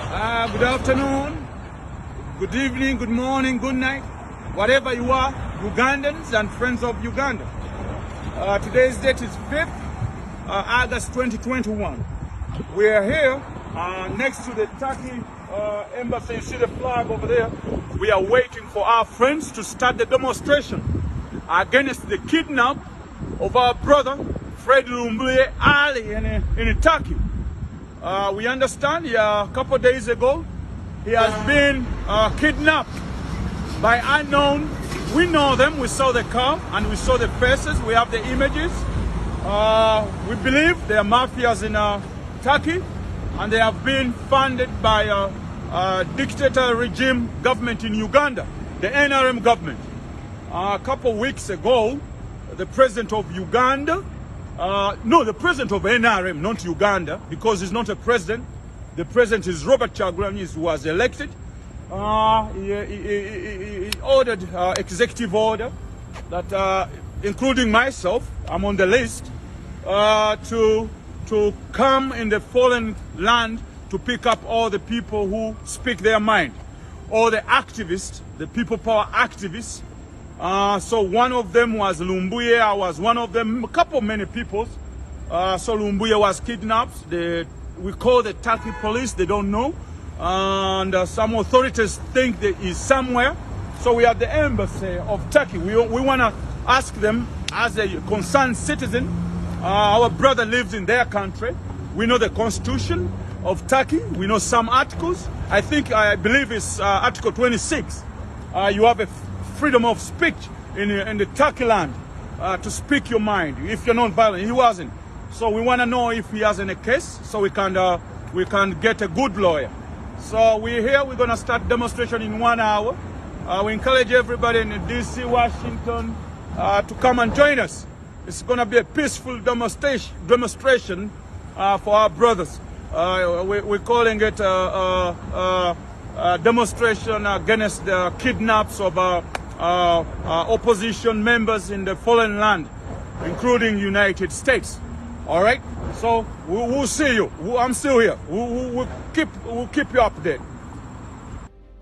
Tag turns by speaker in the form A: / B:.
A: Good afternoon, good evening, good morning, good night, whatever you are, Ugandans and friends of Uganda. Today's date is 5th August 2021. We are here next to the Turkey embassy. You see the flag over there. We are waiting for our friends to start the demonstration against the kidnap of our brother Fred Lumbuye Ali in Turkey. We understand a couple of days ago he has been kidnapped by unknown. We know them, we saw the car and we saw the faces, we have the images. We believe they are mafias in Turkey and they have been funded by a dictator regime government in Uganda, the NRM government. A couple of weeks ago, the president of Uganda, the president of NRM, not Uganda, because he's not a president. The president is Robert Kyagulanyi, who was elected. He ordered executive order that, including myself, I'm on the list, to come in the foreign land to pick up all the people who speak their mind, all the activists, the people power activists. So one of them was Lumbuye. I was one of them, a couple many people. So Lumbuye was kidnapped. We call the Turkey police, they don't know. And some authorities think that he's somewhere. So we are the embassy of Turkey. We want to ask them as a concerned citizen. Our brother lives in their country. We know the constitution of Turkey. We know some articles. I believe it's Article 26. You have a freedom of speech in the Turkey land to speak your mind if you're not violent. He wasn't. So we want to know if he has any case so we can get a good lawyer. So we're here, we're going to start demonstration in 1 hour. We encourage everybody in DC, Washington to come and join us. It's going to be a peaceful demonstration for our brothers. We're calling it a demonstration against the kidnaps of opposition members in the foreign land, including United States. All right, so we'll see you. I'm still here. We'll keep you updated.